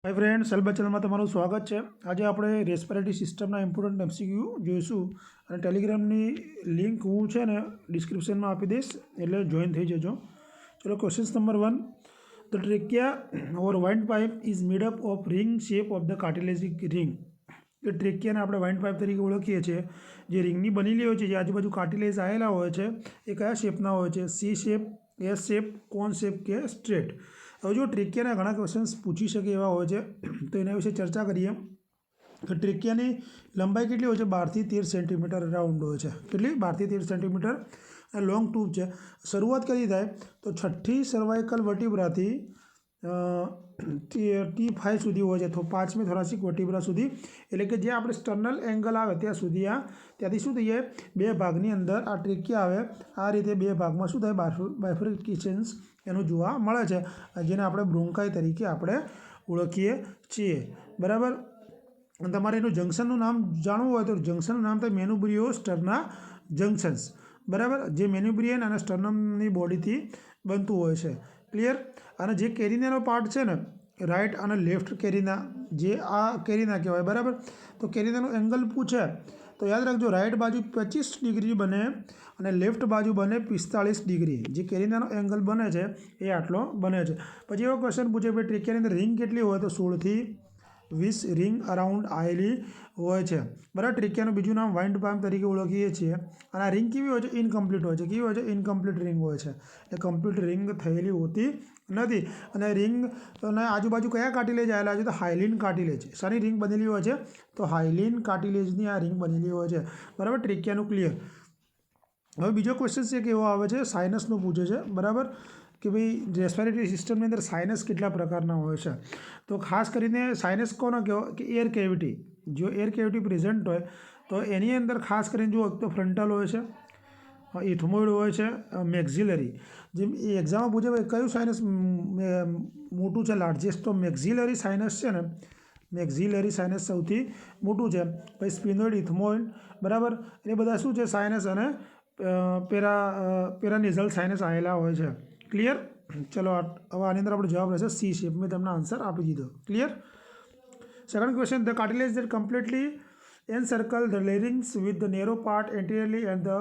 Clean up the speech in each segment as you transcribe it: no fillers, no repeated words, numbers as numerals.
Hi friend self channel में तमाરું स्वागत है। आज आप रेस्पिरेटरी सिस्टम इम्पोर्टન્ટ एमसीक्यू જોઈશું અને ટેલિગ્રામની લિંક હું છે ને ડિસ્ક્રિપ્શનમાં આપી દઈશ, એટલે જોઈન થઈ જજો। ચલો question number 1, the trachea or wind pipe is made up of ring shape of the cartilagic ring. એ ટ્રેકિયાને આપણે વાઇન્ડ પાઇપ તરીકે ઓળખીએ છીએ, જે રિંગની બનેલી હોય છે, જે આજુબાજુ કાર્ટિલેજ આવેલા હોય છે, એ કયા શેપના હોય છે? સી શેપ, એસ શેપ, કોન શેપ કે સ્ટ્રેટ। હવે જો ટ્રેકિયાના ઘણા ક્વેશ્ચન્સ પૂછી શકે એવા હોય છે, તો એના વિશે ચર્ચા કરીએ। તો ટ્રેકિયાની લંબાઈ કેટલી હોય છે? 12 થી 13 સેન્ટીમીટર રાઉન્ડ હોય છે। કેટલી? 12 થી 13 સેન્ટીમીટર લોંગ ટ્યુબ છે। શરૂઆત કઈ થાય તો છઠ્ઠી સર્વાઇકલ વર્ટિબ્રાથી T5 સુધી હોય છે, તો 5મી થોરાસિક વર્ટિબ્રા સુધી, એટલે કે જે આપણે સ્ટર્નલ એંગલ આવે ત્યાં સુધી ત્યાંથી શું થઈ જાય? બે ભાગની અંદર આ ટ્રેકિયા આવે, આ રીતે બે ભાગમાં શું થાય? બાયફર્કેશન્સ એનું જોવા મળે છે, જેને આપણે બ્રોન્કાઈ તરીકે આપણે ઓળખીએ છીએ, બરાબર। અને તમારે એનું જંક્શનનું નામ જાણવું હોય તો જંક્શનનું નામ થાય મેન્યુબ્રિયો સ્ટર્ના જંક્શન્સ, બરાબર, જે મેન્યુબ્રિયન અને સ્ટર્નમની બોડીથી બનતું હોય છે, ક્લિયર। અને જે કેરિનાનો પાર્ટ છે ને, રાઇટ અને લેફ્ટ કેરિના, જે આ કેરિના કહેવાય, બરાબર। તો કેરિનાનું એંગલ પૂછે તો યાદ રાખજો, રાઇટ બાજુ 25 ડિગ્રી બને અને લેફ્ટ બાજુ બને 45 ડિગ્રી। જે કેરિનાનો એંગલ બને છે એ આટલો બને છે। પછી એવો ક્વેશ્ચન પૂછે ભાઈ ટ્રેકિયાની અંદર રિંગ કેટલી હોય? તો 16 થી 20 રિંગ અરાઉન્ડ આવેલી હોય છે, બરાબર। ટ્રેકિયાનું બીજું નામ વાઇન્ડ પાઇપ તરીકે ઓળખીએ છીએ। અને આ રિંગ કેવી હોય છે? ઇનકમ્પ્લીટ હોય છે। કેવી હોય છે? ઇનકમ્પ્લીટ રિંગ હોય છે, એટલે કમ્પ્લીટ રિંગ થયેલી હોતી નથી। અને રિંગના આજુબાજુ કયા કાર્ટિલેજ આવેલા છે? તો હાઇલિન કાર્ટિલેજ। શાની રિંગ બનેલી હોય છે? તો હાઇલિન કાર્ટિલેજની આ રિંગ બનેલી હોય છે, બરાબર। ટ્રેકિયાનું ક્લિયર। હવે બીજો ક્વેશ્ચન છે કે એવો આવે છે, સાઇનસનો પૂછે છે, બરાબર, કે ભાઈ રેસ્પિરેટરી સિસ્ટમની અંદર સાઇનસ કેટલા પ્રકારના હોય છે? તો ખાસ કરીને સાઇનસ કોનો કહેવાય? કે એર કેવિટી। જો એર કેવિટી પ્રેઝન્ટ હોય તો એની અંદર ખાસ કરીને જુઓ તો ફ્રન્ટલ હોય છે, ઇથમોઇડ હોય છે, મેક્ઝિલરી। જેમ એ એક્ઝામમાં પૂછે ભાઈ કયું સાઇનસ મોટું છે, લાર્જેસ્ટ? તો મેક્ઝિલરી સાઇનસ છે ને, મેક્ઝિલરી સાઇનસ સૌથી મોટું છે। પછી સ્પિનોઇડ, ઇથમોઇડ, બરાબર, એ બધા શું છે? સાઇનસ અને પેરાનેઝલ સાઇનસ આવેલા હોય છે, ક્લિયર। ચલો હવે આની અંદર આપણો જવાબ રહેશે સી શેપ। મેં તમને આન્સર આપી દીધો, clear. Second question, the cartilage that completely encircle the larynx with the narrow part anteriorly and the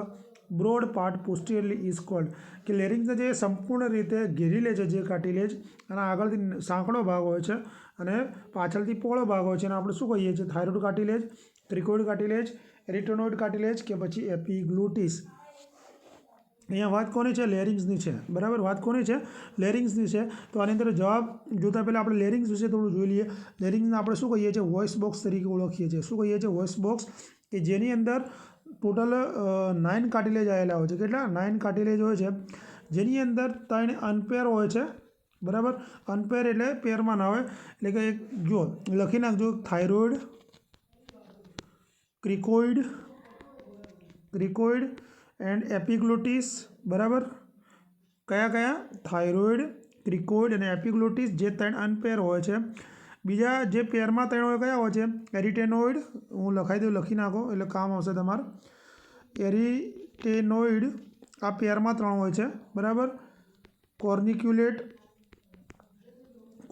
broad part posteriorly is called। કે લેરિંગ્સને જે સંપૂર્ણ રીતે ઘેરી લે છે જે કાર્ટિલેજ, અને આગળથી સાંકડો ભાગ હોય છે અને પાછળથી પહોળો ભાગ હોય છે, અને આપણે શું કહીએ છીએ? થાઇરોઇડ કાર્ટિલેજ, ક્રિકોઇડ કાર્ટિલેજ, એરિટેનોઇડ કાર્ટિલેજ કે પછી એપિગ્લુટિસ। અહીંયા વાત કોની છે? લેરિંગ્સની છે, બરાબર। વાત કોની છે? લેરિંગ્સની છે। તો આની અંદર જવાબ જોતાં પહેલાં આપણે લેરિંગ્સ વિશે થોડું જોઈ લઈએ। લેરિંગ્સને આપણે શું કહીએ છીએ? વોઇસ બોક્સ તરીકે ઓળખીએ છીએ। શું કહીએ છીએ? વોઇસ બોક્સ, કે જેની અંદર ટોટલ 9 કાર્ટિલેજ આવેલા હોય છે। કેટલા? 9 કાર્ટિલેજ હોય છે, જેની અંદર 3 અનપેર હોય છે, બરાબર। અનપેર એટલે પેરમાં ના હોય, એટલે કે જો લખી નાખજો, થાઇરોઇડ, ક્રિકોઇડ એન્ડ એપિગ્લોટિસ, બરાબર। કયા કયા? થાઇરોઇડ, ક્રિકોઇડ અને એપિગ્લોટિસ, જે 3 અનપેર હોય છે। બીજા જે પેરમાં 3 હોય કયા હોય છે? એરિટેનોઇડ, હું લખાઈ દઉં, લખી નાખો એટલે કામ આવશે તમારે। એરિટેનોઇડ આ પેરમાં 3 હોય છે, બરાબર।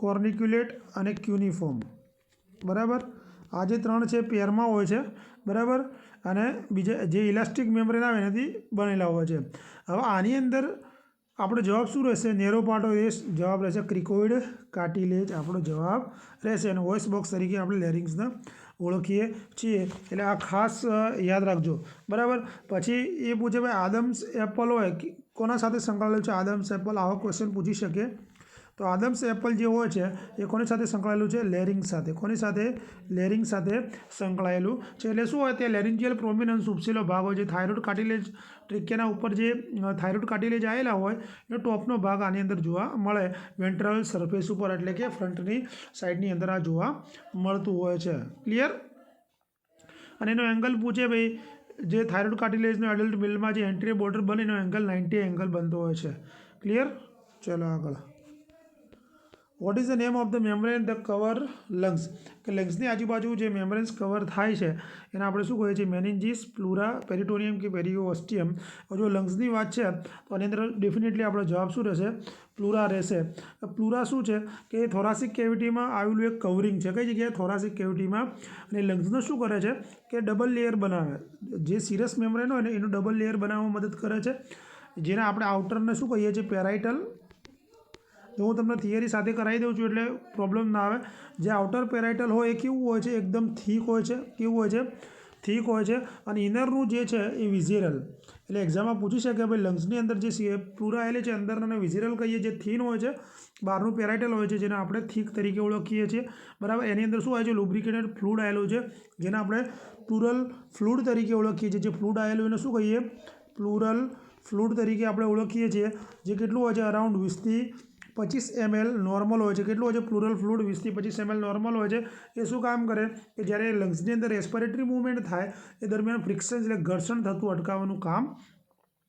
કોર્નિક્યુલેટ અને ક્યુનિફોર્મ, બરાબર। આ જે 3 છે પેરમાં હોય છે, બરાબર, અને બીજા જે ઇલાસ્ટિક મેમ્બ્રેન આવે એનાથી બનેલા હોય છે। હવે આની અંદર આપણો જવાબ શું રહેશે? નેરો પાર્ટ ઓફ એ જવાબ રહેશે ક્રિકોઇડ કાર્ટિલેજ આપણો જવાબ રહેશે, અને વોઇસ બોક્સ તરીકે આપણે લેરિંગ્સને ઓળખીએ છીએ, એટલે આ ખાસ યાદ રાખજો, બરાબર। પછી એ પૂછે ભાઈ આદમ્સ એપલ હોય કોના સાથે સંકળાયેલું છે? આદમ્સ એપલ, આવો ક્વેશ્ચન પૂછી શકે। તો આદમ્સ એપલ જે હોય છે એ કોની સાથે સંકળાયેલું છે? લેરિંગ્સ સાથે। કોની સાથે? લેરિંગ્સ સાથે સંકળાયેલું છે। એટલે શું હોય? તે લેરિંજિયલ પ્રોમિનન્સ ઉપસેલો ભાગ હોય છે। થાઇરોઇડ કાર્ટિલેજ, ટ્રેકિયાના ઉપર જે થાઇરોઇડ કાર્ટિલેજ આવેલા હોય એનો ટોપનો ભાગ આની અંદર જોવા મળે, વેન્ટ્રલ સરફેસ ઉપર, એટલે કે ફ્રન્ટની સાઈડની અંદર આ જોવા મળતું હોય છે, ક્લિયર। અને એનો એંગલ પૂછે ભાઈ, જે થાઇરોઇડ કાર્ટિલેજનો એડલ્ટ મેલમાં જે એન્ટીરિયર બોર્ડર બને એનો એંગલ 90 એંગલ બનતો હોય છે, ક્લિયર। ચલો આગળ, what is the name of the membrane the cover lungs, કે લંગ્સની આજુબાજુ જે મેમ્બ્રેન્સ કવર થાય છે એને આપણે શું કહીએ છીએ? મેનિન્જીસ, પ્લુરા, પેરિટોનિયમ કે પેરિઓસ્ટિયમ. જો લંગ્સની વાત છે તો આની અંદર ડેફિનેટલી આપણો જવાબ શું રહેશે? પ્લુરા રહેશે. પ્લુરા શું છે કે થોરાસિક કેવિટીમાં આવેલું એક કવરિંગ છે. કઈ જગ્યાએ? થોરાસિક કેવિટીમાં. અને લંગ્સનો શું કરે છે કે ડબલ લેયર બનાવે. જે સિરસ મેમ્બ્રેન હોય ને એનું ડબલ લેયર બનાવવામાં મદદ કરે છે, જેને આપણે આઉટરને શું કહીએ છીએ? પેરાઇટલ. તો હું તમને થિયરી સાથે કરાવી દઉં છું એટલે પ્રોબ્લેમ ના આવે. જે આઉટર પેરાઇટલ હોય એ કેવું હોય છે? એકદમ થીક હોય છે. કેવું હોય છે? થીક હોય છે. અને ઇનરનું જે છે એ વિઝેરલ. એટલે એક્ઝામમાં પૂછી શકે ભાઈ લંગ્સની અંદર જે પ્લુરા આવેલી છે અંદર અને વિઝેરલ કહીએ, જે થીન હોય છે, બહારનું પેરાઇટલ હોય છે, જેને આપણે થીક તરીકે ઓળખીએ છીએ. બરાબર. એની અંદર શું આવે છે? લુબ્રિકેટેડ ફ્લુઇડ આવેલું છે, જેને આપણે પ્લુરલ ફ્લુઇડ તરીકે ઓળખીએ છીએ. જે ફ્લુઇડ આવેલું એને શું કહીએ? પ્લુરલ ફ્લુઇડ તરીકે આપણે ઓળખીએ છીએ. જે કેટલું હોય છે? અરાઉન્ડ 20 થી 25 ml નોર્મલ હોય છે. કેટલું હોય છે? પ્લુરલ ફ્લુઇડ 20 થી 25 ml નોર્મલ હોય છે. એ શું કામ કરે કે જ્યારે લંગ્સની અંદર રેસ્પિરેટરી મૂવમેન્ટ થાય એ દરમિયાન ફ્રિક્શન એટલે ઘર્ષણ થતું અટકાવવાનું કામ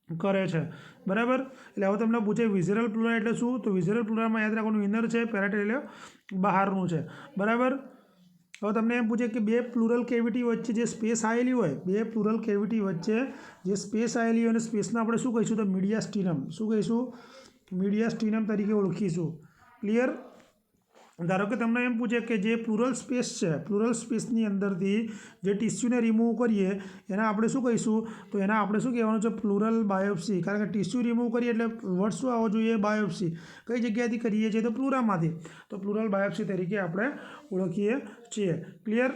કરે છે. બરાબર. એટલે હવે તમને પૂછે વિઝરલ પ્લુરા એટલે શું? તો વિઝરલ પ્લુરામાં યાદ રાખવાનું ઇનર છે, પેરાઇટલ એટલે બહારનું છે. બરાબર. હવે તમને એમ પૂછે કે બે પ્લુરલ કેવિટી વચ્ચે જે સ્પેસ આવેલી હોય, બે પ્લુરલ કેવિટી વચ્ચે જે સ્પેસ આવેલી હોય અને સ્પેસને આપણે શું કહીશું? તો મીડિયાસ્ટિનમ. શું કહીશું? મીડિયાસ્ટિનમ તરીકે ઓળખીશું. ક્લિયર? ધારો કે તમને એમ પૂછે કે જે પ્લુરલ સ્પેસ છે, પ્લુરલ સ્પેસની અંદરથી જે ટિશ્યુને રિમૂવ કરીએ એના આપણે શું કહીશું? તો એના આપણે શું કહેવાનું છે? Plural biopsy. કારણ કે ટિશ્યુ રિમૂવ કરીએ એટલે વર્ડ શું આવવો જોઈએ? બાયોપ્સી. કઈ જગ્યાએથી કરીએ છીએ? તો પ્લુરામાંથી. તો પ્લુરલ બાયોપ્સી તરીકે આપણે ઓળખીએ છીએ. ક્લિયર?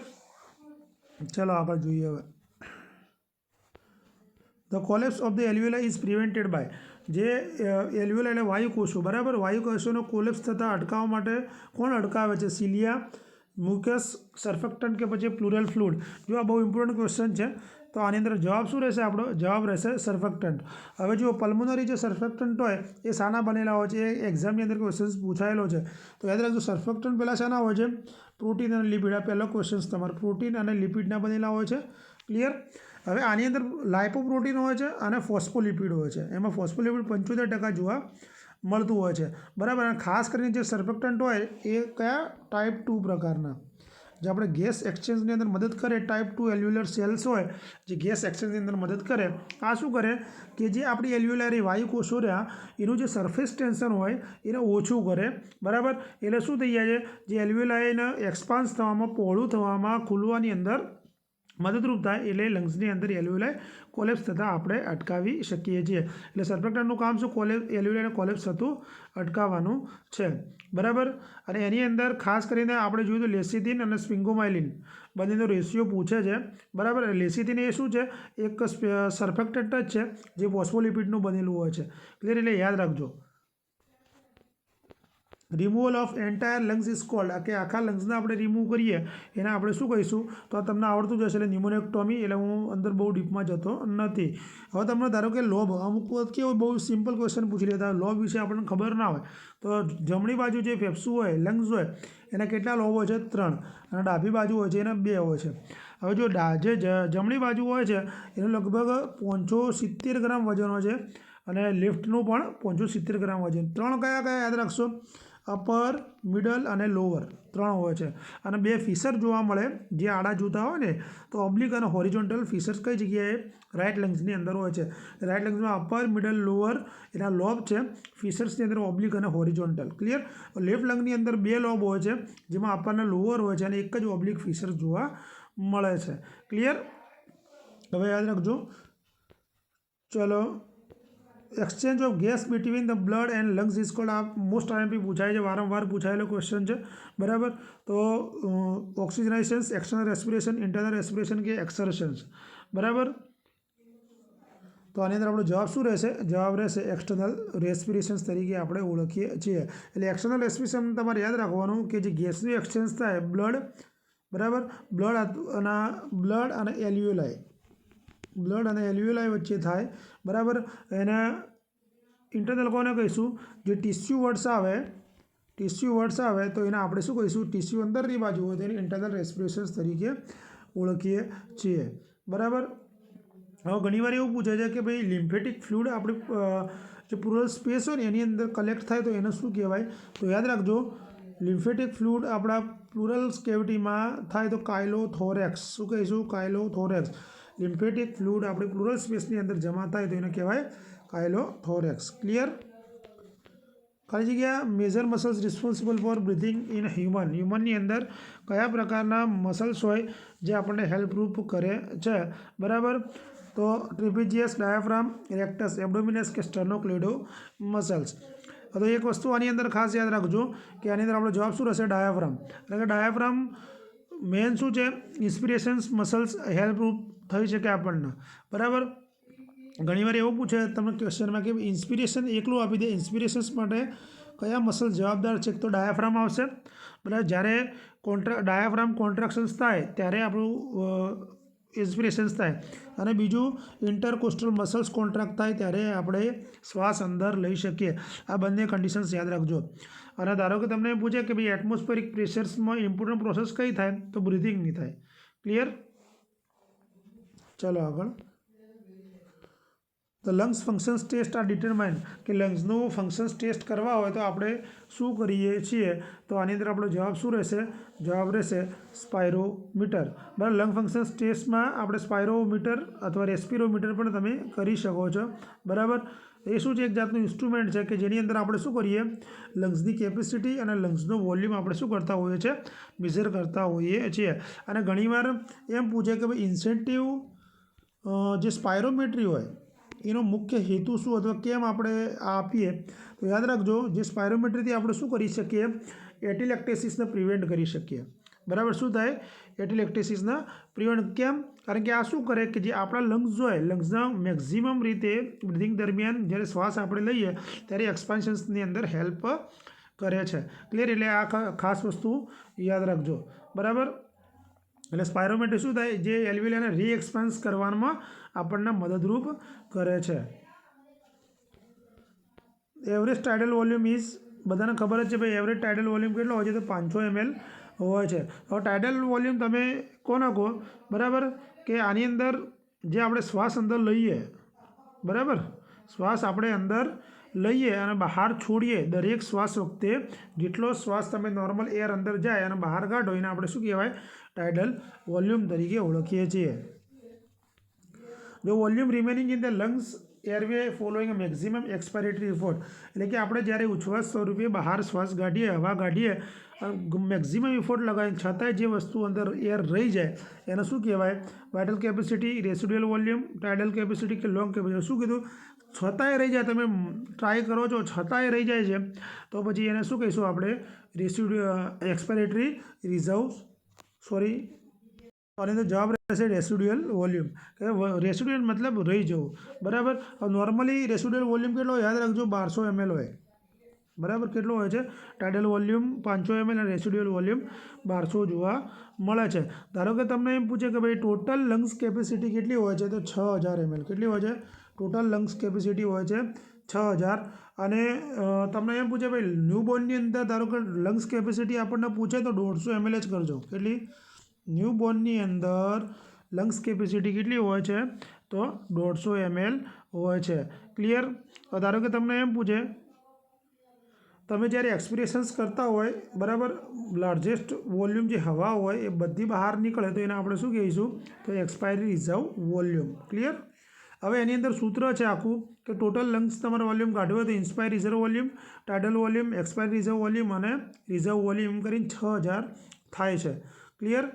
ચલો આગળ જોઈએ હવે. The collapse of the alveola is prevented by. જે એલ્વ્યુલા એટલે વાયુકોષો. બરાબર. વાયુકોષોનો કોલેપ્સ થતાં અટકાવવા માટે કોણ અટકાવે છે? સિલિયા, મ્યુકસ, સર્ફેક્ટન્ટ કે પછી પ્લુરલ ફ્લુઇડ? જો આ બહુ ઇમ્પોર્ટન્ટ ક્વેશ્ચન છે. તો આની અંદર જવાબ શું રહેશે? આપણો જવાબ રહેશે સર્ફેક્ટન્ટ. હવે જો પલ્મોનરી જે સર્ફેક્ટન્ટ હોય એ શાના બનેલા હોય છે? એ એક્ઝામની અંદર ક્વેશ્ચન પૂછાયેલો છે. તો યાદ રાખજો સર્ફેક્ટન્ટ પહેલાં શાના હોય છે? પ્રોટીન અને લિપિડ. આ પહેલો ક્વેશ્ચન તમારે પ્રોટીન અને લિપિડના બનેલા હોય છે. ક્લિયર? હવે આની અંદર લાઇપોપ્રોટીન હોય છે અને ફોસ્ફોલિપિડ હોય છે. એમાં ફોસ્ફોલિપિડ 75% જોવા મળતું હોય છે. બરાબર. અને ખાસ કરીને જે સર્ફેક્ટન્ટ હોય એ કયા? ટાઈપ 2 પ્રકારના. જે આપણે ગેસ એક્સચેન્જની અંદર મદદ કરે, ટાઈપ 2 એલ્વ્યુલર સેલ્સ હોય જે ગેસ એક્સચેન્જની અંદર મદદ કરે. આ શું કરે કે જે આપણી એલ્વ્યુલરી વાયુકોષો રહ્યા એનું જે સરફેસ ટેન્શન હોય એને ઓછું કરે. બરાબર. એટલે શું થઈ જાય છે? જે એલ્વ્યુલાઈને એક્સપાન્સ થવામાં, પહોળું થવામાં, ખુલવાની અંદર મદદરૂપ થાય. એટલે લંગ્સની અંદર એલ્વ્યુલાઈ કોલેપ્સ થતાં આપણે અટકાવી શકીએ છીએ. એટલે સર્ફેક્ટન્ટનું કામ શું? એલ્વ્યુલાઈને કોલેપ્સ થતું અટકાવવાનું છે. બરાબર. અને એની અંદર ખાસ કરીને આપણે જોયું તો લેસિથિન અને સ્ફિન્ગોમાઇલિન બંનેનો રેશિયો પૂછે છે. બરાબર. લેસિથિન એ શું છે? એક સર્ફેક્ટન્ટ જ છે જે ફોસ્ફોલિપિડનું બનેલું હોય છે. ક્લિયર? એટલે યાદ રાખજો. Removal of entire lungs is called. કે આખા લંગ્સને આપણે રિમૂવ કરીએ એને આપણે શું કહીશું? તો આ તમને આવડતું જ હશે. એટલે ન્યુમોનેક્ટોમી. એટલે હું અંદર બહુ ડીપમાં જતો નથી. હવે તમને ધારો કે લોબ, અમુક વખત કેવું બહુ સિમ્પલ ક્વેશ્ચન પૂછી લેતા લોબ વિશે આપણને ખબર ના હોય. તો જમણી બાજુ જે ફેફસું હોય, લંગ્સ હોય, એના કેટલા લોબ હોય છે? 3. અને ડાબી બાજુ હોય છે એના 2 હોય છે. હવે જો જે જમણી બાજુ હોય છે એનું લગભગ 570 ગ્રામ વજન હોય છે અને લેફ્ટનું પણ 570 ગ્રામ વજન. 3 કયા કયા યાદ રાખશો? અપર, મિડલ અને લોઅર 3 હોય છે. અને 2 ફિશર જોવા મળે જે આડા જૂતા હોય ને. તો ઓબ્લિક અને હોરિઝોન્ટલ ફિશર્સ કઈ જગ્યાએ? રાઇટ લંગ્સની અંદર હોય છે. રાઇટ લંગ્સમાં અપર, મિડલ, લોઅર એના લોબ છે. ફિશર્સની અંદર ઓબ્લિક અને હોરિઝોન્ટલ. ક્લિયર? લેફ્ટ લંગની અંદર 2 લોબ હોય છે જેમાં અપર અને લોઅર હોય છે અને એક જ ઓબ્લિક ફિશર જોવા મળે છે. ક્લિયર? હવે યાદ રાખજો. ચલો. Exchange of gas between the blood and lungs is called. આ મોસ્ટ આઈએમપી પૂછાય છે, વારંવાર પૂછાયેલો ક્વેશ્ચન છે. બરાબર. તો ઓક્સિજનાઇઝેશન, એક્સટર્નલ રેસ્પિરેશન, ઇન્ટરનલ રેસ્પિરેશન કે એક્સર્શન્સ. બરાબર. તો આની અંદર આપણો જવાબ શું રહેશે? જવાબ રહેશે એક્સટર્નલ રેસ્પિરેશન્સ તરીકે આપણે ઓળખીએ છીએ. એટલે એક્સટર્નલ રેસ્પિરેશન તમારે યાદ રાખવાનું કે જે ગેસનું એક્સચેન્જ થાય બ્લડ. બરાબર. બ્લડ અને એલ્વ્યુલાઈ. બ્લડ અને એલ્વ્યુલાઈ વચ્ચે થાય. બરાબર. એને ઇન્ટરનલ કોને કહીશું? જે ટિશ્યુ વર્ડ્સ આવે તો એને આપણે શું કહીશું? ટિશ્યુ અંદરની બાજુ હોય તો એને ઇન્ટરનલ રેસ્પિરેશન્સ તરીકે ઓળખીએ છીએ. બરાબર. હવે ઘણીવાર એવું પૂછે છે કે ભાઈ લિમ્ફેટિક ફ્લુઇડ આપણે જે પ્લુરલ સ્પેસ હોય ને એની અંદર કલેક્ટ થાય તો એને શું કહેવાય? તો યાદ રાખજો લિમ્ફેટિક ફ્લુઇડ આપણા પ્લુરલ કેવિટીમાં થાય તો કાયલોથોરેક્સ. શું કહીશું? કાયલોથોરેક્સ. લિમ્ફેટિક ફ્લુઇડ આપણી પ્લુરલ સ્પેસની અંદર જમા થાય તો એને કહેવાય કાયલોથોરેક્સ. ક્લિયર? ખાલી જગ્યા major muscles responsible for breathing in હ્યુમનની અંદર કયા પ્રકારના મસલ્સ હોય જે આપણને હેલ્પરૂપ કરે છે? બરાબર. તો ટ્રેપેઝિયસ, ડાયાફ્રામ, રેક્ટસ એબ્ડોમિનસ કે સ્ટર્નોક્લેડો મસલ્સ. તો એક વસ્તુ આની અંદર ખાસ યાદ રાખજો કે આની અંદર આપણો જવાબ શું રહેશે? ડાયાફ્રામ. એટલે કે ડાયાફ્રામ મેન શું છે? ઇન્સ્પિરેશન્સ મસલ્સ હેલ્પરૂપ થઈ શકે આપણને. બરાબર. ઘણીવાર એવું પૂછે તમને ક્વેશ્ચનમાં કે ઇન્સ્પિરેશન એકલું આપી દે, ઇન્સ્પિરેશન્સ માટે કયા મસલ જવાબદાર છે? તો ડાયાફ્રામ આવશે. બરાબર. જ્યારે ડાયાફ્રામ કોન્ટ્રાક્શન્સ થાય ત્યારે આપણું ઇન્સ્પિરેશન્સ થાય, અને બીજું ઇન્ટરકોસ્ટલ મસલ્સ કોન્ટ્રાક્ટ થાય ત્યારે આપણે શ્વાસ અંદર લઈ શકીએ. આ બંને કન્ડિશન્સ યાદ રાખજો. અને ધારો કે તમને પૂછે કે ભાઈ એટમોસ્ફેરિક પ્રેશર્સમાં ઇમ્પોર્ટન્ટ પ્રોસેસ કઈ થાય? તો બ્રિથિંગની થાય. ક્લિયર? ચલો આગળ. The lungs functions test are determined. કે લંગ્સનું ફંક્શન્સ ટેસ્ટ કરવા હોય તો આપણે શું કરીએ છીએ? તો આની અંદર આપણો જવાબ શું રહેશે? જવાબ રહેશે સ્પાયરોમીટર. બરાબર. લંગ ફંક્શન્સ ટેસ્ટમાં આપણે સ્પાયરોમીટર અથવા રેસ્પિરોમીટર પણ તમે કરી શકો છો. બરાબર. એ શું છે? એક જાતનું ઇન્સ્ટ્રુમેન્ટ છે કે જેની અંદર આપણે શું કરીએ? લંગ્સની કેપેસિટી અને લંગ્સનો વોલ્યુમ આપણે શું કરતા હોઈએ છીએ? મેઝર કરતા હોઈએ છીએ. અને ઘણીવાર એમ પૂછે કે ભાઈ ઇન્સેન્ટિવ જે સ્પાયરોમેટ્રી હોય એનો મુખ્ય હેતુ શું અથવા કેમ આપણે આપીએ? તો યાદ રાખજો, જે સ્પાયરોમેટ્રીથી આપણે શું કરી શકીએ? એટીલેક્ટેસિસને પ્રિવેન્ટ કરી શકીએ. બરાબર. શું થાય? એટીલેક્ટેસિસને પ્રિવેન્ટ. કેમ? કારણ કે આ શું કરે કે જે આપણા લંગ્સ હોય, લંગ્સના મેક્ઝિમમ રીતે બ્રિથિંગ દરમિયાન જ્યારે શ્વાસ આપણે લઈએ ત્યારે એક્સપાન્શન્સની અંદર હેલ્પ કરે છે. ક્લિયર? એટલે આ ખાસ વસ્તુ યાદ રાખજો. બરાબર. એટલે સ્પાયરોમેટ્રી શું થાય? જે એલ્વિયોલાને રીએક્સપાન્સ કરવામાં આપણને મદદરૂપ કરે છે. એવરેજ ટાઇડલ વોલ્યુમ ઇઝ, બધાને ખબર જ છે ભાઈ એવરેજ ટાઇડલ વોલ્યુમ કેટલો હોય છે? તો 500 ml હોય છે. હવે ટાઇડલ વોલ્યુમ તમે કોને કહો? બરાબર. કે આની અંદર જે આપણે શ્વાસ અંદર લઈએ, બરાબર, શ્વાસ આપણે અંદર લઈએ અને બહાર છોડીએ, દરેક શ્વાસ વખતે જેટલો શ્વાસ તમે નોર્મલ એર અંદર જાય અને બહાર કાઢો એને આપણે શું કહેવાય? ટાઇડલ વોલ્યુમ તરીકે ઓળખીએ છીએ. જો volume remaining in the lungs airway following maximum expiratory effort. એટલે કે આપણે જ્યારે ઉચ્છ્વાસ સ્વરૂપે બહાર શ્વાસ કાઢીએ, હવા કાઢીએ, મેક્ઝિમમ ઇફોર્ટ લગાવીને છતાંય જે વસ્તુ અંદર એર રહી જાય એને શું કહેવાય? Vital capacity, residual volume, tidal capacity કે લોંગ કેપેસિટી. શું કીધું? છતાંય રહી જાય, તમે ટ્રાય કરો છો છતાંય રહી જાય છે તો પછી એને શું કહીશું આપણે? એક્સપાયરેટરી રિઝર્વ, સોરી, આની અંદર જવાબ રહેશે રેસિડ્યુઅલ વોલ્યુમ. કે રેસિડ્યુઅલ મતલબ રહી જવું. બરાબર. નોર્મલી રેસિડ્યુઅલ વોલ્યુમ કેટલો? યાદ રાખજો 1200 ml હોય. બરાબર. કેટલો હોય છે? ટાઇડલ વોલ્યુમ 500 ml અને રેસિડ્યુઅલ વોલ્યુમ 1200 જોવા મળે છે. ધારો કે તમને એમ પૂછે કે ભાઈ ટોટલ લંગ્સ કેપેસિટી કેટલી હોય છે? તો 6000 ml. કેટલી હોય છે? ટોટલ લંગ્સ કેપેસિટી હોય છે 6000. અને તમને એમ પૂછે ભાઈ ન્યૂબોર્નની અંદર ધારો કે લંગ્સ કેપેસિટી આપણને પૂછે તો 150 ml જ કરજો. કેટલી? ન્યૂબોર્નની અંદર લંગ્સ કેપેસિટી કેટલી હોય છે? તો 150 ml હોય છે. ક્લિયર? ધારો કે તમને એમ પૂછે તમે જ્યારે એક્સપિરેશન્સ કરતા હોય, બરાબર, લાર્જેસ્ટ વોલ્યુમ જે હવા હોય એ બધી બહાર નીકળે તો એને આપણે શું કહીશું? તો એક્સપાયરી રિઝર્વ વોલ્યુમ. ક્લિયર? હવે એની અંદર સૂત્ર છે આખું કે ટોટલ લંગ્સ તમારે વોલ્યુમ કાઢવું હોય તો inspire reserve volume, tidal volume, expire reserve volume અને રિઝર્વ વોલ્યુમ કરીને 6000 થાય છે. ક્લિયર?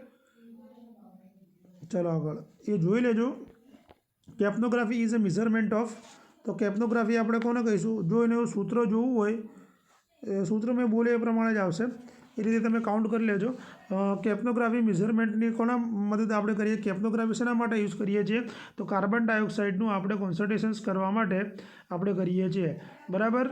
ચલો આગળ એ જોઈ લેજો. કેપ્નોગ્રાફી ઇઝ અ મેઝરમેન્ટ ઓફ. તો કેપ્નોગ્રાફી આપણે કોને કહીશું? જો એને સૂત્ર જોવું હોય, સૂત્ર મેં બોલે એ પ્રમાણે જ આવશે, એ રીતે તમે કાઉન્ટ કરી લેજો. કેપ્નોગ્રાફી મેઝરમેન્ટની કોના મદદ આપણે કરીએ? કેપ્નોગ્રાફી શેના માટે યુઝ કરીએ છીએ? તો કાર્બન ડાયોક્સાઇડનું આપણે કોન્સન્ટ્રેશન્સ કરવા માટે આપણે કરીએ છીએ. બરાબર.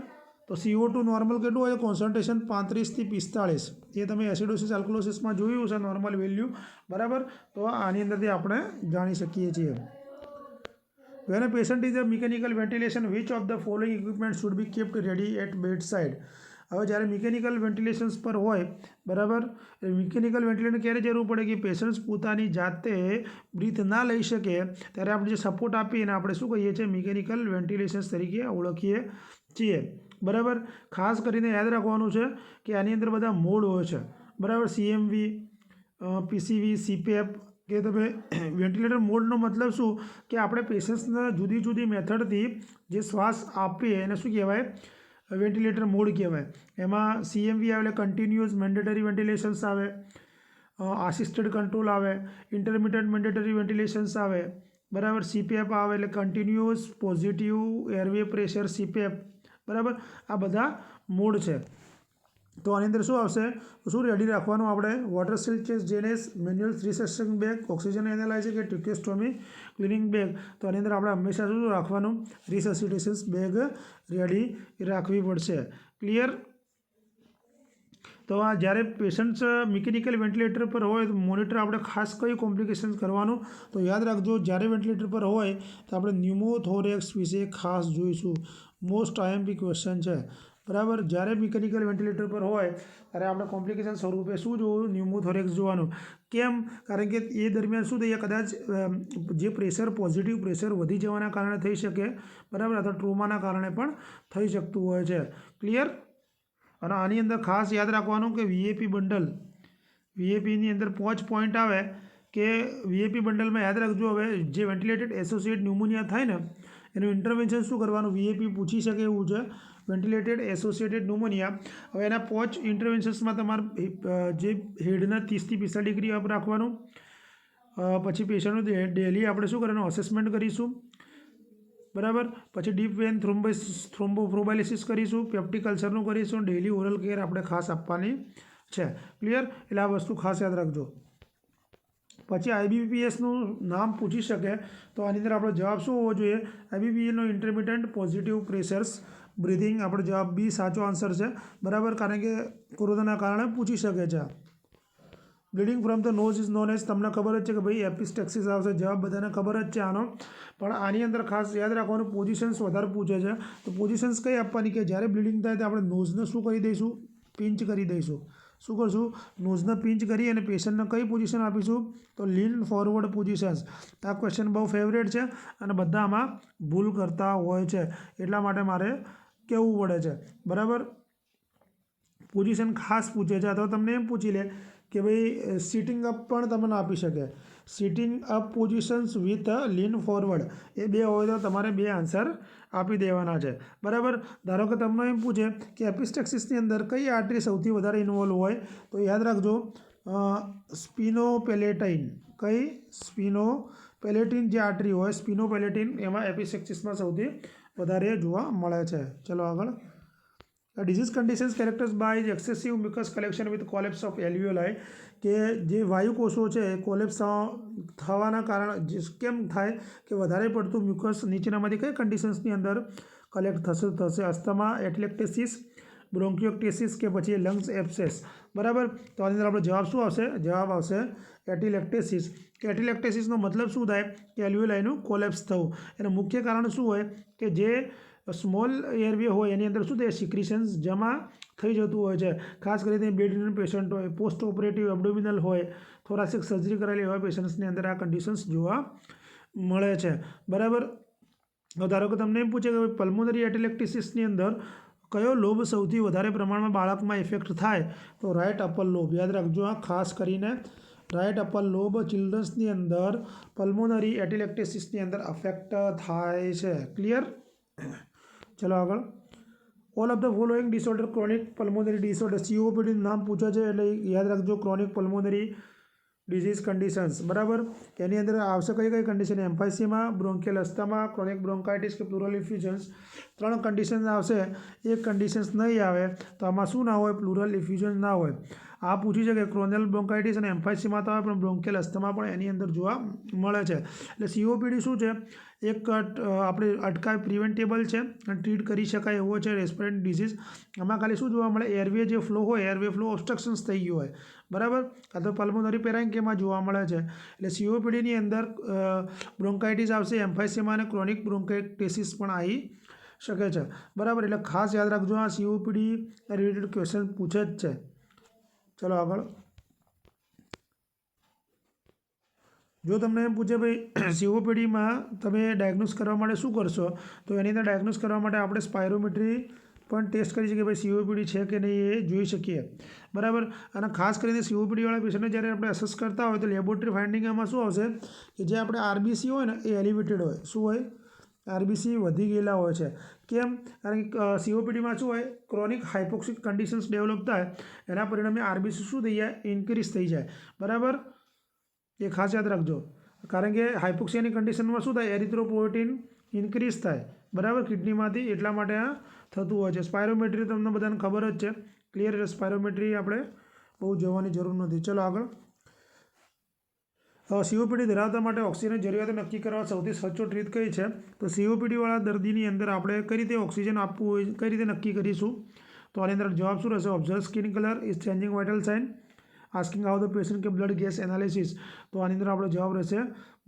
તો CO2 નોર્મલ કેટલું હોય? કોન્સન્ટ્રેશન 35 થી 45. એ તમે એસિડોસિસ આલ્કલોસિસમાં જોયું છે નોર્મલ વેલ્યુ. બરાબર. તો આની અંદરથી આપણે જાણી શકીએ છીએ. When a patient is a mechanical ventilation, which of the following equipment should be kept ready at bedside? હવે જ્યારે મિકેનિકલ વેન્ટિલેશન્સ પર હોય, બરાબર, મિકેનિકલ વેન્ટિલેશન ક્યારે જરૂર પડે કે પેશન્ટ્સ પોતાની જાતે બ્રીથ ના લઈ શકે ત્યારે આપણે જે સપોર્ટ આપીએ એને આપણે શું કહીએ છીએ? મિકેનિકલ વેન્ટિલેશન્સ તરીકે ઓળખીએ છીએ. બરાબર. ખાસ કરીને યાદ રાખવાનું છે કે આની અંદર બધા મોડ હોય છે, બરાબર. CMV, PCV, CPAP કે તમે વેન્ટિલેટર મોડનો મતલબ શું કે આપણે પેશન્ટ્સને જુદી જુદી મેથડથી જે શ્વાસ આપીએ એને શું કહેવાય, વેન્ટિલેટર મોડ કહેવાય. એમાં CMV આવે એટલે કન્ટિન્યુઅસ મેન્ડેટરી વેન્ટિલેશન્સ આવે, આસિસ્ટેડ કંટ્રોલ આવે, ઇન્ટરમિટન્ટ મેન્ડેટરી વેન્ટિલેશન્સ આવે, બરાબર. CPAP આવે એટલે કન્ટિન્યુઅસ પોઝિટિવ એરવે પ્રેશર CPAP, બરાબર. આ બધા મોડ છે. તો આની અંદર શું આવશે, શું રેડી રાખવાનું આપણે, વોટર સીલ ચેસ્ટ જેનેસ, manual resection bag, oxygen analyser કે ટ્યુકેસ્ટોમી ક્લિનિંગ બેગ. તો આની અંદર આપણે હંમેશા શું રાખવાનું, રિસેસિટેશન બેગ રેડી રાખવી પડશે. ક્લિયર. તો આ જ્યારે પેશન્ટ્સ મિકેનિકલ વેન્ટિલેટર પર હોય તો મોનિટર આપણે ખાસ કઈ કોમ્પ્લિકેશન્સ કરવાનું, તો યાદ રાખજો જ્યારે વેન્ટિલેટર પર હોય તો આપણે ન્યુમોથોરેક્સ વિશે ખાસ જોઈશું. મોસ્ટ IMP ક્વેશ્ચન છે, બરાબર. જ્યારે મિકેનિકલ વેન્ટિલેટર પર હોય ત્યારે આપણે કોમ્પ્લિકેશન સ્વરૂપે શું જોવું, ન્યુમોથોરેક્સ જોવાનું. કેમ? કારણ કે એ દરમિયાન શું થઈએ, કદાચ જે પ્રેશર પોઝિટિવ પ્રેશર વધી જવાના કારણે થઈ શકે, બરાબર, અથવા ટ્રોમાના કારણે પણ થઈ શકતું હોય છે. ક્લિયર. અને આની અંદર ખાસ યાદ રાખવાનું કે VIP બંડલ, VAPની અંદર 5 પોઈન્ટ આવે કે VIP બંડલમાં યાદ રાખજો. હવે જે વેન્ટિલેટેડ એસોસિએટ ન્યુમોનિયા થાય ને એનું ઇન્ટરવેન્શન શું કરવાનું, VIP પૂછી શકે એવું છે. વેન્ટિલેટેડ એસોસિએટેડ ન્યુમોનિયા, હવે એના 5 ઇન્ટરવેન્શન્સમાં તમારે જે હેડના 30 થી 45 ડિગ્રી અપ રાખવાનું. પછી પેશન્ટનું ડેલી આપણે શું કરવાનું, અસેસમેન્ટ કરીશું, બરાબર. પછી ડીપ વેન થ્રોમ્બોફ્લોબાયલિસિસ કરીશું, પેપ્ટિક કલ્ચરનું કરીશું, ડેલી ઓરલ કેર આપણે ખાસ આપવાની છે. ક્લિયર. એટલે આ વસ્તુ ખાસ યાદ રાખજો. પછી IBPSનું નામ પૂછી શકે તો આની અંદર આપણો જવાબ શું હોવો જોઈએ, IBPSનો ઇન્ટરમિટન્ટ પોઝિટિવ પ્રેશર્સ બ્રિધિંગ. આપણો જવાબ બી સાચો આન્સર છે, બરાબર. કારણ કે કોરોનાના કારણે પૂછી શકે છે. Bleeding from the nose is known as, તમને ખબર જ છે કે ભાઈ એપિસ્ટેક્સિસ આવશે, જવાબ બધાને ખબર જ છે આનો. પણ આની અંદર ખાસ યાદ રાખવાનું, પોઝિશન્સ વધારે પૂછે છે. તો પોઝિશન્સ કઈ આપવાની કે જ્યારે બ્લીડિંગ થાય તો આપણે નોઝને શું કરી દઈશું, પિંચ કરી દઈશું. શું કરશું, નોઝને પિંચ કરી અને પેશન્ટને કઈ પોઝિશન આપીશું, તો લીન ફોરવર્ડ પોઝિશન્સ. આ ક્વેશ્ચન બહુ ફેવરેટ છે અને બધા આમાં ભૂલ કરતા હોય છે, એટલા માટે મારે કહેવું પડે છે, બરાબર. પોઝિશન ખાસ પૂછે છે. અથવા તમને એમ પૂછી લે કે ભાઈ સિટિંગ અપ પણ તમને આપી શકે, sitting up positions with lean forward, એ બે હોય તો તમારે બે આન્સર આપી દેવાના છે, બરાબર. ધારો કે તમને એમ પૂછે કે એપિસ્ટેક્સિસની અંદર કઈ આર્ટરી સૌથી વધારે ઇન્વોલ્વ હોય, તો યાદ રાખજો સ્પિનોપેલેટાઇન. કઈ? સ્પિનોપેલેટિન જે આર્ટરી હોય, સ્પિનોપેલેટિન, એમાં એપિસ્ટેક્સિસમાં સૌથી વધારે જોવા મળે છે. ચલો આગળ. Disease conditions characters by excessive mucus collection with collapse of alveoli, કે જે વાયુકોષો છે એ કોલેપ્સ થવાના કારણે કેમ થાય કે વધારે પડતું મ્યુકસ નીચેનામાંથી કઈ કન્ડિશન્સની અંદર કલેક્ટ થશે, અસ્થમા, એટેલેક્ટેસિસ, બ્રોન્કિયોક્ટેસિસ કે પછી લંગ્સ એબ્સેસ, બરાબર. તો આની અંદર આપણો જવાબ શું આવશે, જવાબ આવશે એટેલેક્ટેસિસ. કે એટેલેક્ટેસિસનો મતલબ શું થાય કે એલ્વિયોલાઈનું કોલેપ્સ થવું. એનું મુખ્ય કારણ શું હોય કે જે સ્મોલ એરવે હોય એની અંદર શું થાય, સિક્રિશન્સ જમા થઈ જતું હોય છે. ખાસ કરીને બેડ પેશન્ટ હોય, પોસ્ટ ઓપરેટિવ એબ્ડોમિનલ હોય, થોરાસિક સર્જરી કરેલી હોય પેશન્ટ્સની અંદર આ કન્ડિશન્સ જોવા મળે છે, બરાબર. ધારો કે તમને એમ પૂછે કે પલ્મોનરી એટેલેક્ટેસિસની અંદર કયો લોબ સૌથી વધારે પ્રમાણમાં બાળકમાં ઇફેક્ટ થાય, તો રાઇટ અપર લોબ. યાદ રાખજો, આ ખાસ કરીને રાઇટ અપર લોબ ચિલ્ડ્રન્સની અંદર પલ્મોનરી એટેલેક્ટેસિસની અંદર અફેક્ટ થાય છે. ક્લિયર. ચલો આગળ. All of the following disorder chronic pulmonary disorder, COPDનું નામ પૂછે છે એટલે યાદ રાખજો ક્રોનિક પલ્મોનરી ડિઝીઝ કન્ડિશન્સ, બરાબર. એની અંદર આવશે કઈ કઈ કન્ડિશન, એમ્ફાઇસેમા, બ્રોન્કિયલ અસ્થમા, ક્રોનિક બ્રોન્કાઇટિસ કે પ્લુરલ ઇફ્યુઝન્સ. 3 કન્ડિશન આવશે, એક કન્ડિશન્સ નહીં આવે તો આમાં શું ના હોય, પ્લુરલ ઇફ્યુઝન ના હોય. આ પૂછી છે કે ક્રોનિક બ્રોન્કાઇટિસ અને એમ્ફાઇસેમા તો આવે પણ બ્રોન્કિયલ અસ્થમા પણ એની અંદર જોવા મળે છે. એટલે COPD શું છે, એક આપણે અટકાવ પ્રિવેન્ટેબલ છે અને ટ્રીટ કરી શકાય એવો છે રેસ્પિરેટરી ડિઝીઝ. આમાં ખાલી શું જોવા મળે, એરવે જે ફ્લો હોય, એરવે ફ્લો ઓબ્સ્ટ્રક્શન્સ થઈ ગયું હોય, બરાબર. કાં તો પલ્મોનરી પેરાન્કિયામાં જોવા મળે છે. એટલે COPDની અંદર બ્રોન્કાઇટિસ આવશે, એમ્ફાઇસેમા અને ક્રોનિક બ્રોન્કાઇટિસ પણ આવી શકે છે, બરાબર. એટલે ખાસ યાદ રાખજો, આ COPD રિલેટેડ ક્વેશ્ચન પૂછે જ છે. ચલો આગળ. જો તમને એમ પૂછે ભાઈ COPDમાં તમે ડાયગ્નોસ કરવા માટે શું કરશો, તો એની અંદર ડાયગ્નોસ કરવા માટે આપણે સ્પાયરોમેટ્રી પણ ટેસ્ટ કરી શકીએ ભાઈ COPD છે કે નહીં એ જોઈ શકીએ, બરાબર. અને ખાસ કરીને COPDવાળા પેશન્ટને જ્યારે આપણે અસેસ કરતા હોય તો લેબોરેટરી ફાઇન્ડિંગ આમાં શું આવશે કે જે આપણે RBC હોય ને એ એલિવેટેડ હોય. શું હોય? RBC વધી ગયેલા હોય છે. કેમ? કારણ કે COPDમાં શું હોય, ક્રોનિક હાઇપોક્સિક કન્ડિશન્સ ડેવલપ થાય, એના પરિણામે RBC શું થઈ જાય, ઇન્ક્રીઝ થઈ જાય, બરાબર. એ ખાસ યાદ રાખજો, કારણ કે હાઇપોક્સિયાની કન્ડિશનમાં શું થાય, એરિથ્રોપોએટિન ઇન્ક્રીઝ થાય, બરાબર, કિડનીમાંથી. એટલા માટે આ થતું હોય છે. સ્પાયરોમેટ્રી તમને બધાને ખબર જ છે, ક્લિયર. એટલે સ્પાયરોમેટ્રી આપણે બહુ જોવાની જરૂર નથી. ચલો આગળ. COPD ધરાવતા માટે ઓક્સિજનની જરૂરિયાતો નક્કી કરવા સૌથી સચોટ રીત કઈ છે? તો COPDવાળા દર્દીની અંદર આપણે કઈ રીતે ઓક્સિજન આપવું હોય, કઈ રીતે નક્કી કરીશું? તો આની અંદર જવાબ શું રહેશે? Observe skin colour, is changing vital sign, asking how the patient કે બ્લડ ગેસ એનાલિસિસ. તો આની અંદર આપણો જવાબ રહેશે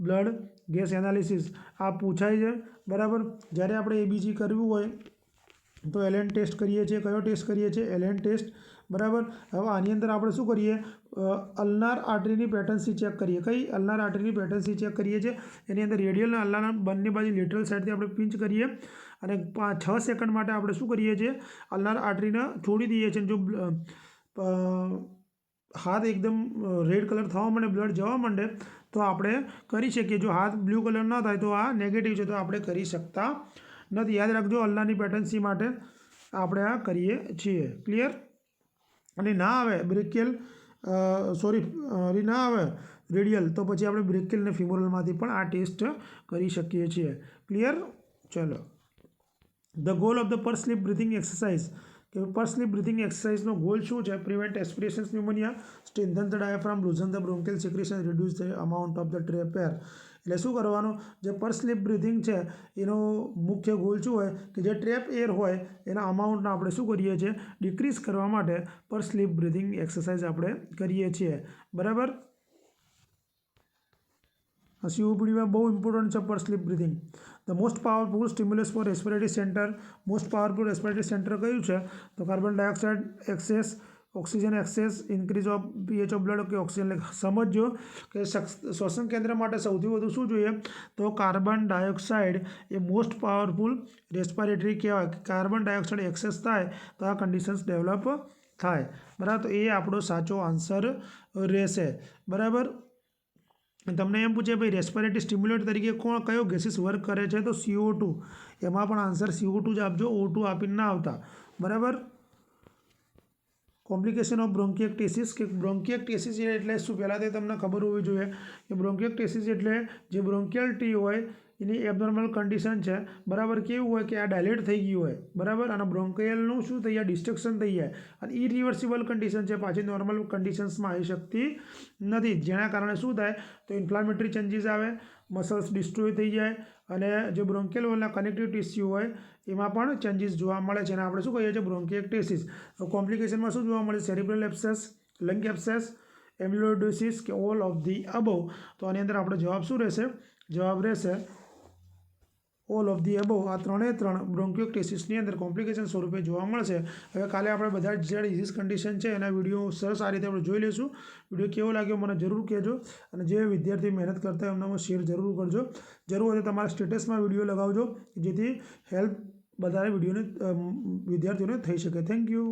બ્લડ ગેસ એનાલિસિસ. આ પૂછાય છે, બરાબર. જ્યારે આપણે ABG કરવું હોય તો એલએન ટેસ્ટ કરીએ છીએ. કયો ટેસ્ટ કરીએ છીએ? એલએન ટેસ્ટ, બરાબર. હવે આની અંદર આપણે શું કરીએ, અલ્નાર આર્ટરીની પેટર્નસી ચેક કરીએ. કઈ? અલ્નાર આર્ટરીની પેટર્નસી ચેક કરીએ છીએ. એની અંદર રેડિયલ અને અલ્નારના બંને બાજુ લેટરલ સાઈડથી આપણે પિંચ કરીએ અને 6 સેકન્ડ માટે આપણે શું કરીએ છીએ, અલ્નાર આર્ટરીને છોડી દઈએ છીએ. જો હાથ એકદમ રેડ કલર થવા માંડે, બ્લડ જવા માંડે તો આપણે કરી શકીએ. જો હાથ બ્લુ કલર ના થાય તો આ નેગેટિવ છે, તો આપણે કરી શકતા નથી. યાદ રાખજો, અલ્નારની પેટર્નસી માટે આપણે આ કરીએ છીએ, ક્લિયર. અને ના આવે બ્રેકિયલ, ના આવે રેડિયલ, તો પછી આપણે બ્રેકિયલ અને ફિમોરલમાંથી પણ આ ટેસ્ટ કરી શકીએ છીએ, ક્લિયર. ચલો. The goal of the pursed slip breathing exercise, કે પર સ્લીપ બ્રીથિંગ એક્સરસાઇઝનો ગોલ શું છે? Prevent aspirations pneumonia, strengthen the diaphragm, loosen the bronchial secretion, reduce the amount of the trap air. એટલે શું કરવાનું? જે પર સ્લીપ બ્રીથિંગ છે એનો મુખ્ય ગોલ શું હોય કે જે ટ્રેપ એર હોય એના અમાઉન્ટને આપણે શું કરીએ છીએ, ડિક્રીઝ કરવા માટે પર સ્લીપ બ્રીથિંગ એક્સરસાઇઝ આપણે કરીએ છીએ, બરાબર. COPDમાં બહુ ઇમ્પોર્ટન્ટ છે પર slip breathing. The most powerful stimulus for respiratory centre, most powerful respiratory centre કયું છે? તો carbon dioxide excess, oxygen excess, increase of pH of blood. કે ઓક્સિજન સમજો કે શ્વસન કેન્દ્ર માટે સૌથી વધુ શું જોઈએ? તો કાર્બન ડાયોક્સાઇડ એ મોસ્ટ પાવરફુલ રેસ્પિરેટરી કહેવાય. કાર્બન ડાયોક્સાઇડ એક્સેસ થાય તો આ કન્ડિશન્સ ડેવલપ થાય, બરાબર. તો એ આપણો સાચો આન્સર રહેશે, બરાબર. તમને એમ પૂછે ભાઈ રેસ્પિરેટરી સ્ટિમ્યુલેટર તરીકે કયો ગેસીસ વર્ક કરે છે? તો CO2. એમાં પણ આન્સર CO2 જ આપજો, O2 આપીને ના આવતા, બરાબર. કોમ્પ્લિકેશન ઓફ બ્રોન્કિએક્ટેસિસ, કે બ્રોન્કિએક્ટેસિસ એટલે શું? પહેલાં તે તમને ખબર હોવી જોઈએ કે બ્રોન્કિએક્ટેસિસ એટલે જે બ્રોન્કિયલ ટ્રી હોય એની એબનોર્મલ કન્ડિશન છે, બરાબર. કેવું હોય કે આ ડાયલેટ થઈ ગયું હોય, બરાબર, અને બ્રોન્કિયલનું શું થઈ જાય, ડિસ્ટ્રક્શન થઈ જાય, અને ઇરિવર્સિબલ કન્ડિશન છે, પાછી નોર્મલ કન્ડિશન્સમાં આવી શકતી નથી. જેના કારણે શું થાય તો ઇન્ફ્લામેટરી ચેન્જીસ આવે, મસલ્સ ડિસ્ટ્રોય થઈ જાય, અને જે બ્રોન્કિયલ વોલના કનેક્ટિવ ટિશ્યુ હોય એમાં પણ ચેન્જીસ જોવા મળે છે, અને આપણે શું કહીએ છીએ, બ્રોન્કિએક્ટેસિસ. કોમ્પ્લિકેશનમાં શું જોવા મળે? સેરિબ્રલ એબ્સેસ, લંગ એબ્સેસ, એમ્યુલોઇડોસિસ, કે ઓલ ઓફ ધી અબવ. તો આની અંદર આપણો જવાબ શું રહેશે? જવાબ રહેશે ઓલ ઓફ ધી અબવ. આ 3 બ્રોન્કિએક્ટેસિસની અંદર કોમ્પ્લિકેશન સ્વરૂપે જોવા મળશે. હવે કાલે આપણે બધા જે ડિઝીઝ કન્ડિશન છે એના વિડીયો સરસ આ રીતે આપણે જોઈ લઈશું. વિડીયો કેવો લાગ્યો મને જરૂર કહેજો, અને જે વિદ્યાર્થી મહેનત કરતા હોય એમનામાં શેર જરૂર કરજો. જરૂર હોય તો તમારા સ્ટેટસમાં વિડીયો લગાવજો, જેથી હેલ્પ બધા વિડીયોને વિદ્યાર્થીઓને થઈ શકે. Thank you.